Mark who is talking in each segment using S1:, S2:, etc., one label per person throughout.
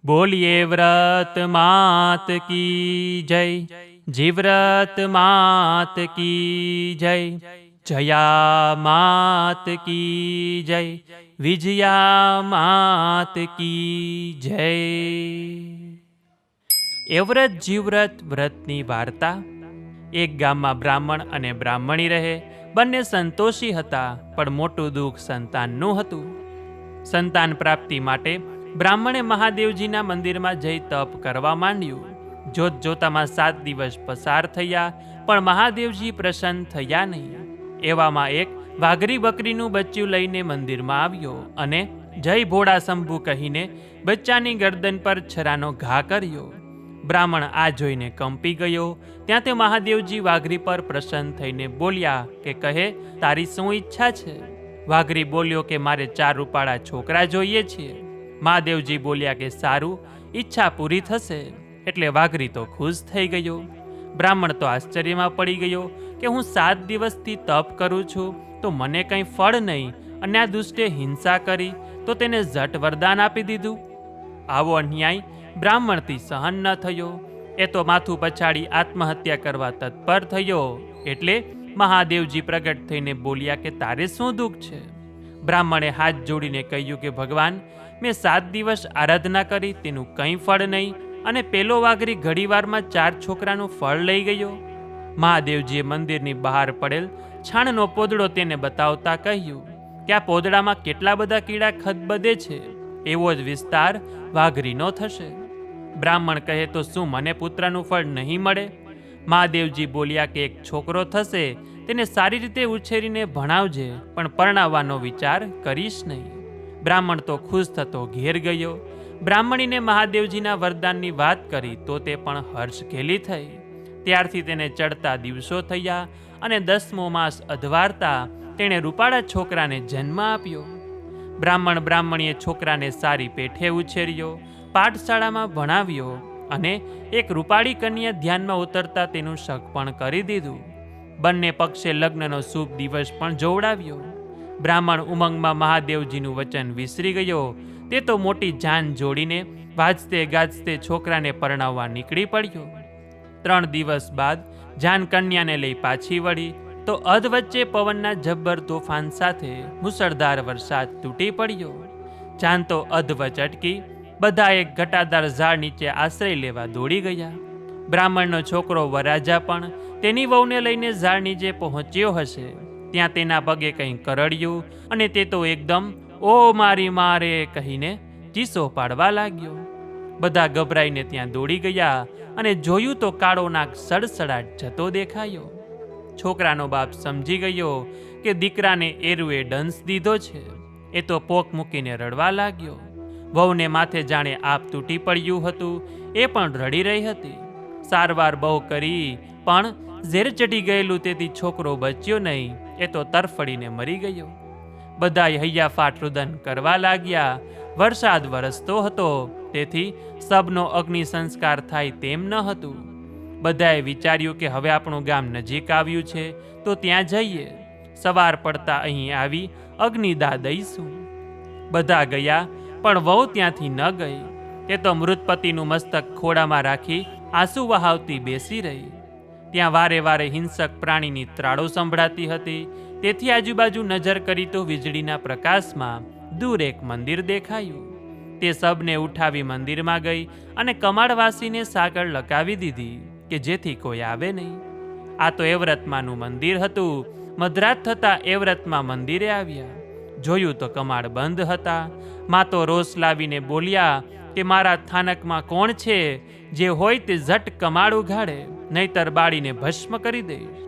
S1: बोलिए व्रत मात की जय, जीव्रत मात की जय, जया मात की जय, विजया मात की जय। એવ્રત જીવ્રત વ્રતની વાર્તા। એક ગામમાં બ્રાહ્મણ અને બ્રાહ્મણી રહે। બંને સંતોષી હતા, પણ મોટું દુઃખ સંતાનનું હતું। સંતાન પ્રાપ્તિ માટે બ્રાહ્મણે મહાદેવજીના મંદિરમાં જઈ તપ કરવા માંડ્યું। જોત જોતામાં 7 દિવસ પસાર થયા, પણ મહાદેવજી પ્રસન્ન થયા નહીં। એવામાં એક વાઘરી બકરીનું બચ્ચું લઈને મંદિરમાં આવ્યો અને જય ભોળા શંભુ કહીને બચ્ચાની ગરદન પર છરાનો ઘા કર્યો। બ્રાહ્મણ આ જોઈને કંપી ગયો। ત્યાં તે મહાદેવજી વાઘરી પર પ્રસન્ન થઈને બોલ્યા કે કહે, તારી શું ઈચ્છા છે? વાઘરી બોલ્યો કે મારે 4 રૂપાળા છોકરા જોઈએ છે। મહાદેવજી બોલ્યા કે સારું, ઈચ્છા પૂરી થશે। એટલે વાઘરી તો ખુશ થઈ ગયો। બ્રાહ્મણ તો આશ્ચર્યમાં પડી ગયો કે હું 7 દિવસથી તપ કરું છું તો મને કંઈ ફળ નહીં, અને આ દુષ્ટે હિંસા કરી તો તેને ઝટ વરદાન આપી દીધું। આવો અન્યાય બ્રાહ્મણથી સહન ન થયો। એ તો માથું પછાડી આત્મહત્યા કરવા તત્પર થયો। એટલે મહાદેવજી પ્રગટ થઈને બોલ્યા કે તારે શું દુઃખ છે? બ્રાહ્મણે હાથ જોડીને કહ્યું કે ભગવાન, મેં 7 દિવસ આરાધના કરી, તેનું કંઈ ફળ નહીં, અને પેલો વાઘરી ઘડીવારમાં 4 છોકરાનું ફળ લઈ ગયો। મહાદેવજીએ મંદિરની બહાર પડેલ છાણનો પોદળો તેને બતાવતા કહ્યું કે આ પોદળામાં કેટલા બધા કીડા ખદબદે છે, એવો જ વિસ્તાર વાઘરીનો થશે। બ્રાહ્મણ કહે, તો શું મને પુત્રનું ફળ નહીં મળે? મહાદેવજી બોલ્યા કે એક છોકરો થશે, તેને સારી રીતે ઉછેરીને ભણાવજે, પણ પરણાવવાનો વિચાર કરીશ નહીં। બ્રાહ્મણ તો ખુશ થતો ઘેર ગયો। બ્રાહ્મણીને મહાદેવજીના વરદાનની વાત કરી તો તે પણ હર્ષઘેલી થઈ। ત્યારથી તેને ચડતા દિવસો થયા, અને 10મો માસ અધવારતા તેણે રૂપાળા છોકરાને જન્મ આપ્યો। બ્રાહ્મણીએ છોકરાને સારી પેઠે ઉછેર્યો, પાઠશાળામાં ભણાવ્યો, અને એક રૂપાળી કન્યા ધ્યાનમાં ઉતરતા તેનું સગપણ કરી દીધું। બંને પક્ષે લગ્નનો શુભ દિવસ પણ જોવડાવ્યો। બ્રાહ્મણ ઉમંગમાં મહાદેવજીનું વચન વિસરી ગયો। તે તો મોટી જાન જોડીને વાજતે ગાજતે છોકરાને પરણાવવા નીકળી પડ્યો। 3 દિવસ બાદ જાન કન્યાને લઈ પાછી વળી તો અધવચ્ચે પવનના જબ્બર તોફાન સાથે મુસળધાર વરસાદ તૂટી પડ્યો। જાન તો અધવચ અટકી બધા એક ઘટાદાર ઝાડ નીચે આશ્રય લેવા દોડી ગયા। બ્રાહ્મણનો છોકરો વરાજા પણ તેની વહુને લઈને ઝાડ નીચે પહોંચ્યો હશે, ત્યાં તેના પગે કંઈ કરડ્યું, અને તે તો એકદમ ઓ મારી મારે કહીને ચીસો પાડવા લાગ્યો। બધા ગભરાઈને ત્યાં દોડી ગયા, અને જોયું તો કાળો નાગ સડસડાટ જતો દેખાયો। છોકરાનો બાપ સમજી ગયો કે દીકરાને એરુએ ડંસ દીધો છે। એ તો પોક મૂકીને રડવા લાગ્યો। વહુને માથે જાણે આપ તૂટી પડ્યું હતું, એ પણ રડી રહી હતી। સારવાર બહુ કરી, પણ ઝેર ચડી ગયેલું તેથી છોકરો બચ્યો નહીં, એ તો તરફડીને મરી ગયો। બધાએ હૈયાફાટ રુદન કરવા લાગ્યા। વરસાદ વરસતો હતો, તેથી સબનો અગ્નિ સંસ્કાર થાય તેમ ન હતું। બધાએ વિચાર્યું કે હવે આપણું ગામ નજીક આવ્યું છે તો ત્યાં જઈએ, સવાર પડતા અહીં આવી અગ્નિદાહ દઈશું। બધા ગયા, પણ વહુ ત્યાંથી ન ગઈ। તે તો મૃતપતિનું મસ્તક ખોડામાં રાખી આંસુ વહાવતી બેસી રહી। ત્યાં વારે વારે હિંસક પ્રાણીની ત્રાળો સંભળાતી હતી, તેથી આજુબાજુ નજર કરી તો વીજળીના પ્રકાશમાં દૂર એક મંદિર દેખાયું। તે સબને ઉઠાવી મંદિરમાં ગઈ અને કમાડવાસીને સાકળ લગાવી દીધી કે જેથી કોઈ આવે નહીં। આ તો એવ્રતમાનું મંદિર હતું। મધરાત થતાં એવ્રતમાં મંદિરે આવ્યા, જોયું તો કમાડ બંધ હતા। માં તો રોષ લાવીને બોલ્યા કે મારા થાનકમાં કોણ છે? જે હોય તે ઝટ કમાડ ઉઘાડે, નહીતર બાળીને ભસ્મ કરી દઈશ।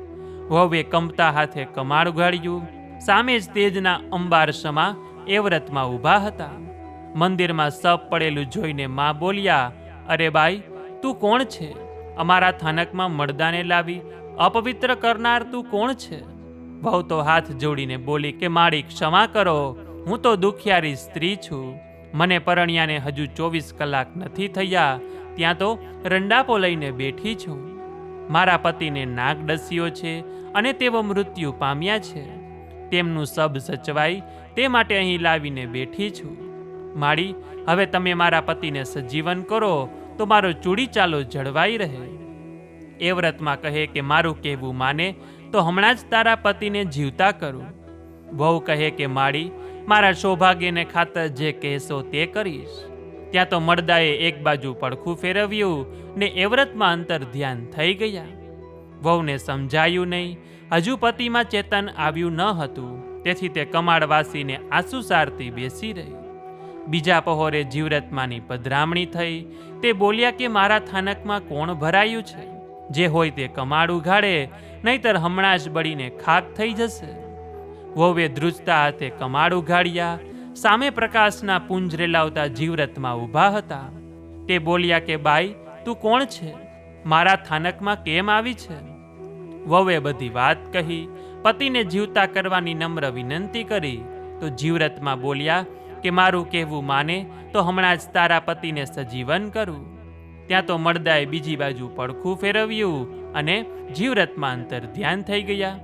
S1: વહુએ કંપતા હાથે કમાડ ઉઘાડ્યું। સામે જ તેજના અંબાર સમા એવ્રતમાં ઊભા હતા। મંદિરમાં સપ પડેલું જોઈને માં બોલ્યા, અરે બાઈ, તું કોણ છે? અમારા થાનકમાં મર્દાને લાવી અપવિત્ર કરનાર તું કોણ છે? વહુ તો હાથ જોડીને બોલી કે મારી ક્ષમા કરો, હું તો દુખિયારી સ્ત્રી છું। મને પરણ્યાને હજુ 24 કલાક નથી થયા, ત્યાં તો રંડાપો લઈને બેઠી છું। મારા પતિને નાગ ડસ્યો છે, અને તેઓ મૃત્યુ પામ્યા છે। તેમનું સબ સચવાય તે માટે અહીં લાવીને બેઠી છું। માળી, હવે તમે મારા પતિને સજીવન કરો તો મારો ચૂડી ચાલો જળવાઈ રહે. એ વ્રતમાં કહે કે મારું કહેવું માને તો હમણાં જ તારા પતિને જીવતા કરું. વહુ કહે કે માળી, મારા સૌભાગ્યને ખાતર જે કહેશો તે કરીશ. ત્યાં તો મળદાએ એક બાજુ પડખું ફેરવ્યું ને એ વ્રતમાં અંતર ધ્યાન થઈ ગયા. વહુને સમજાયું નહીં, હજુ પતિમાં ચેતન આવ્યું ન હતું, તેથી તે કમાડ વાસીને આંસુ સારતી બેસી રહી. બીજા પહોરે જીવરતમાની પધરામણી થઈ. તે બોલ્યા કે મારા થાનકમાં કોણ ભરાયું છે? જે હોય તે કમાડ ઉઘાડે, નહીતર હમણાં જ બળીને ખાક થઈ જશે. વહુએ ધ્રુજતા હાથે કમાડ ઉઘાડ્યા. સામે પ્રકાશના પુંજ રેલાવતા જીવરતમાં ઊભા હતા. તે બોલ્યા કે બાઈ, તું કોણ છે? મારા થાનકમાં કેમ આવી છે? વહુએ બધી વાત કહી. પતિને જીવતા કરવાની નમ્ર વિનંતી કરી તો જીવરતમાં બોલ્યા કે મારું કહેવું માને તો હમણાં જ તારા પતિને સજીવન કરું. ત્યાં તો મળદાએ બીજી બાજુ પડખું ફેરવ્યું અને જીવરતમાં અંતર ધ્યાન થઈ ગયા.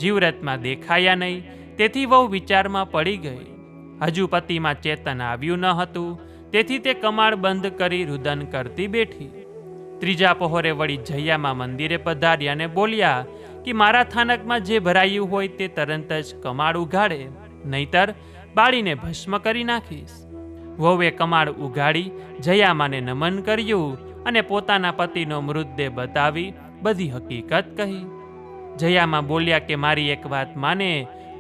S1: જીવરતમાં દેખાયા નહીં, તેથી વહુ વિચારમાં પડી ગઈ. હજુ પતિમાં ચેતન આવ્યું ન હતું, તેથી તે કમાડ બંધ કરી રુદન કરતી બેઠી. ત્રીજા પહોરે વળી જયામાં મંદિરે પધાર્યા અને બોલ્યા કે મારા થાનકમાં જે ભરાયું હોય તે તરત જ કમાડ ઉઘાડે, નહીતર બાળીને ભસ્મ કરી નાખીશ. વહુએ કમાડ ઉઘાડી જયામાને નમન કર્યું અને પોતાના પતિનો મૃતદેહ બતાવી બધી હકીકત કહી. જયામાં બોલ્યા કે મારી એક વાત માને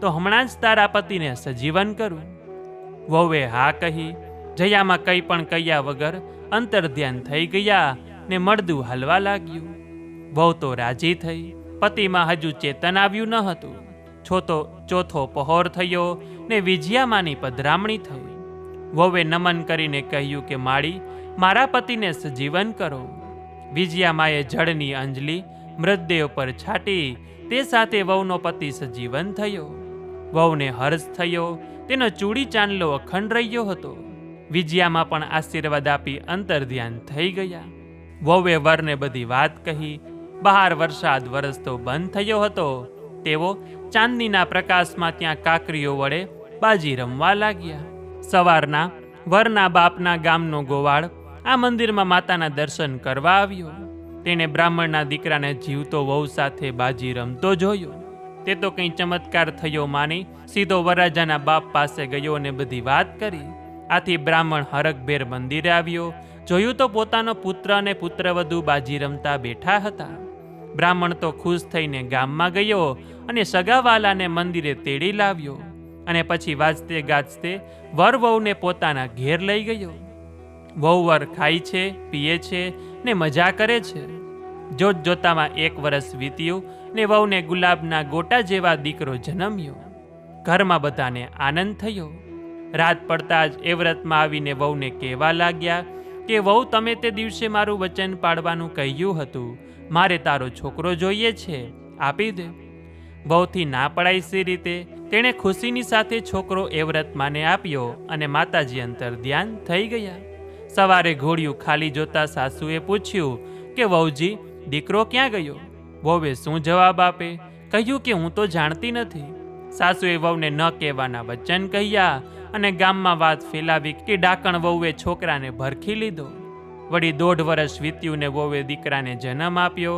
S1: તો હમણાં જ તારા પતિને સજીવન કરું. વહુએ હા કહી. જયામાં કંઈ પણ કહ્યા વગર અંતર ધ્યાન થઈ ગયા ને મળદું હાલવા લાગ્યું. વહુ તો રાજી થઈ. પતિમાં હજુ ચેતન આવ્યું ન હતું. ચોથો પહોર થયો ને વિજયામાની પધરામણી થઈ. વહુએ નમન કરીને કહ્યું કે માળી, મારા પતિને સજીવન કરો. વિજયામાએ જળની અંજલી મૃતદેહ પર છાટી. તે સાથે વહુનો પતિ સજીવન થયો. વહુને હર્ષ થયો. તેનો ચૂડી ચાંદલો અખંડ રહ્યો હતો. વિજયામાં પણ આશીર્વાદ આપી અંતર ધ્યાન થઈ ગયા. વહુએ વરને બધી વાત કહી. બહાર વરસાદ વરસતો બંધ થયો હતો. તેઓ ચાંદનીના પ્રકાશમાં ત્યાં કાકરીઓ વડે બાજી રમવા લાગ્યા. સવારના વરના બાપના ગામનો ગોવાળ આ મંદિરમાં માતાના દર્શન કરવા આવ્યો. તેણે બ્રાહ્મણના દીકરાને જીવતો વહુ સાથે બાજી રમતો જોયો. તે તો કંઈ ચમત્કાર થયો માની સીધો વરરાજાના બાપ પાસે ગયો અને બધી વાત કરી. આથી બ્રાહ્મણ હરખભેર મંદિરે આવ્યો. જોયું તો પોતાનો પુત્ર અને પુત્રવધુ બાજી રમતા બેઠા હતા. બ્રાહ્મણ તો ખુશ થઈને ગામમાં ગયો અને સગાવાલાને મંદિરે તેડી લાવ્યો અને પછી વાજતે ગાજતે વર વહુને પોતાના ઘેર લઈ ગયો. વહુ વર ખાય છે, પીએ છે ને મજા કરે છે. જોત જોતામાં 1 વર્ષ વીત્યું ને વહુને ગુલાબના ગોટા જેવા દીકરો જન્મ્યો. ઘરમાં બધાને આનંદ થયો. રાત પડતા જ એ વ્રતમાં આવીને વહુને કહેવા લાગ્યા કે વહુ, તમે તે દિવસે મારું વચન પાડવાનું કહ્યું હતું. મારે તારો છોકરો જોઈએ છે, આપી દે. વહુથી ના પડાય સી રીતે તેણે ખુશીની સાથે છોકરો એ વ્રતમાને આપ્યો અને માતાજી અંતર ધ્યાન થઈ ગયા. સવારે ઘોડિયું ખાલી જોતા સાસુએ પૂછ્યું કે વહુજી, દીકરો ક્યાં ગયો? વહુએ શું જવાબ આપે? કહ્યું કે હું તો જાણતી નથી. સાસુએ વહુને ન કહેવાના વચન કહ્યા અને ગામમાં વાત ફેલાવી કે ડાકણ વહુએ છોકરાને ભરખી લીધો. વળી 1.5 વર્ષ વીત્યું ને વહુએ દીકરાને જન્મ આપ્યો.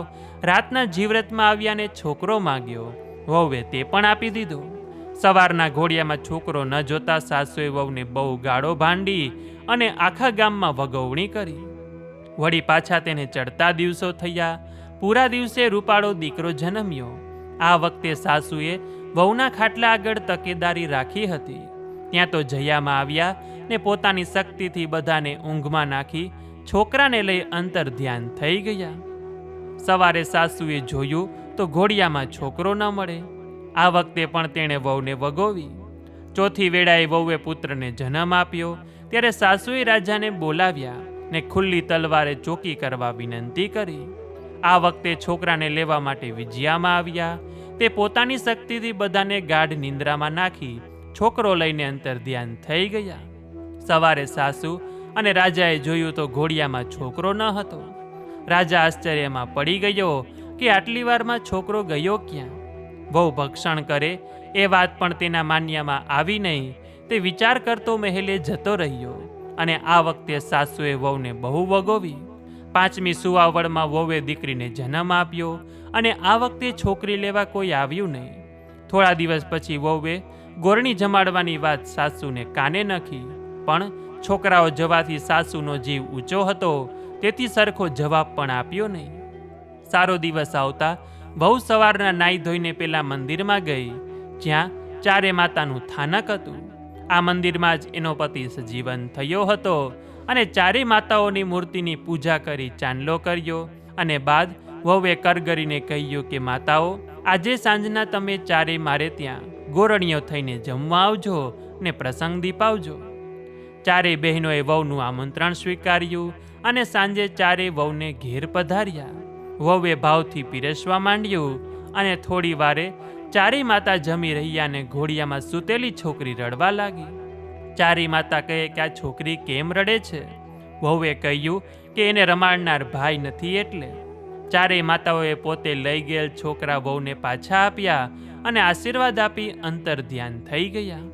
S1: રાતના જીવરતમાં આવ્યાને છોકરો માગ્યો. વહુએ તે પણ આપી દીધો. સવારના ઘોડિયામાં છોકરો ન જોતા સાસુએ વહુને બહુ ગાળો ભાંડી અને આખા ગામમાં વગવણી કરી. વળી પાછા તેને ચડતા દિવસો થયા. પૂરા દિવસે રૂપાળો દીકરો જન્મ્યો. આ વખતે સાસુએ વહુના ખાટલા આગળ તકેદારી રાખી હતી. ત્યાં તો જયામાં આવ્યા ને પોતાની શક્તિથી બધાને ઊંઘમાં નાખી છોકરાને લઈ અંતર ધ્યાન થઈ ગયા. સવારે સાસુએ જોયું તો ઘોડિયામાં છોકરો ન મળે. આ વખતે પણ તેણે વહુને વગોવી. ચોથી વેળાએ વહુએ પુત્રને જન્મ આપ્યો. ત્યારે સાસુએ રાજાને બોલાવ્યા ને ખુલ્લી તલવારે ચોકી કરવા વિનંતી કરી. આ વખતે છોકરાને લેવા માટે વિજયામાં આવ્યા. તે પોતાની શક્તિથી બધાને ગાઢ નિંદ્રામાં નાખી છોકરો લઈને અંતર ધ્યાન થઈ ગયા. સવારે સાસુ અને રાજાએ જોયું તો ઘોડિયામાં છોકરો ન હતો. રાજા આશ્ચર્યમાં પડી ગયો કે આટલી વારમાં છોકરો ગયો ક્યાં? વહુ ભક્ષણ કરે એ વાત પણ તેના માન્યામાં આવી નહીં. તે વિચાર કરતો મહેલે જતો રહ્યો અને આ વખતે સાસુએ વહુને બહુ વગોવી. 5મી સુવાવડમાં વહુએ દીકરીને જન્મ આપ્યો અને આ વખતે છોકરી લેવા કોઈ આવ્યું નહીં. થોડા દિવસ પછી વહુએ ગોરણી જમાડવાની વાત સાસુને કાને નખી, પણ છોકરાઓ જવાથી સાસુનો જીવ ઊંચો હતો, તેથી સરખો જવાબ પણ આપ્યો નહીં. સારો દિવસ આવતા વહુ સવારના નાઈ ધોઈને પેલા મંદિરમાં ગઈ, જ્યાં ચારે માતાનું થાનક હતું. આ મંદિરમાં જ એનો પતિ સજીવન થયો હતો અને ચારે માતાઓની મૂર્તિની પૂજા કરી ચાંદલો કર્યો અને બાદ વહુએ કરગરીને કહ્યું કે માતાઓ, આજે સાંજના તમે ચારે મારે ત્યાં ગોરણીઓ થઈને જમવા આવજો ને પ્રસંગ દીપાવજો. ચારે બહેનોએ વહુનું આમંત્રણ સ્વીકાર્યું અને સાંજે ચારે વહુને ઘેર પધાર્યા. વહુએ ભાવથી પીરસવા માંડ્યું અને થોડી વારે ચારેય માતા જમી રહ્યા ને ઘોડિયામાં સૂતેલી છોકરી રડવા લાગી. ચારેય માતા કહે કે આ છોકરી કેમ રડે છે? વહુએ કહ્યું કે એને રમાડનાર ભાઈ નથી એટલે. ચારેય માતાઓએ પોતે લઈ ગયેલ છોકરા વહુને પાછા આપ્યા અને આશીર્વાદ આપી અંતર ધ્યાન થઈ ગયા.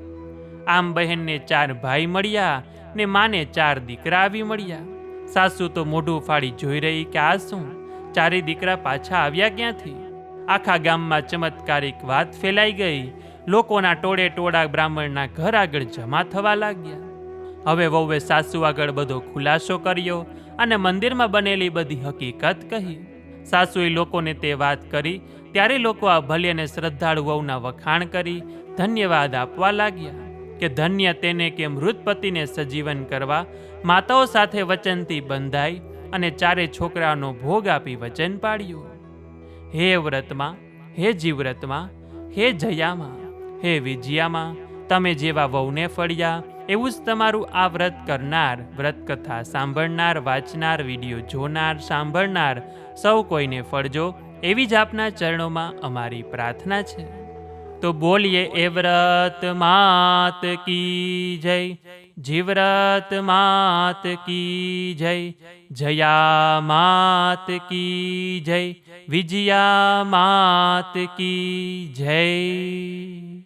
S1: આમ બહેનને 4 ભાઈ મળ્યા ને માને 4 દીકરા આવી મળ્યા. સાસુ તો મોઢું ફાડી જોઈ રહી કે આ શું, ચારેય દીકરા પાછા આવ્યા ક્યાંથી? આખા ગામમાં ચમત્કારિક વાત ફેલાઈ ગઈ. લોકોના ટોળે ટોળા બ્રાહ્મણના ઘર આગળ જમા થવા લાગ્યા. હવે વહુએ સાસુ આગળ બધો ખુલાસો કર્યો અને મંદિરમાં બનેલી બધી હકીકત કહી. સાસુએ લોકોને તે વાત કરી ત્યારે લોકો આ ભલે અને શ્રદ્ધાળુ વહુના વખાણ કરી ધન્યવાદ આપવા લાગ્યા કે ધન્ય તેને કે મૃત પતિને સજીવન કરવા માતાઓ સાથે વચનથી બંધાઈ અને ચારે છોકરાનો ભોગ આપી વચન પાડ્યું. હે વ્રતમાં, હે જીવ્રતમાં, હે જયામાં, હે વિજયામાં, તમે જેવા વહુને ફળ્યા એવું જ તમારું આ વ્રત કરનાર, વ્રત કથા સાંભળનાર, વાંચનાર, વિડીયો જોનાર, સાંભળનાર સૌ કોઈને ફળજો, એવી જ આપના ચરણોમાં અમારી પ્રાર્થના છે. તો બોલીએ એ વ્રત માત કી જય, જીવ્રત માત કી જય, જયા માત કી જય, વિજયા માત કી જય.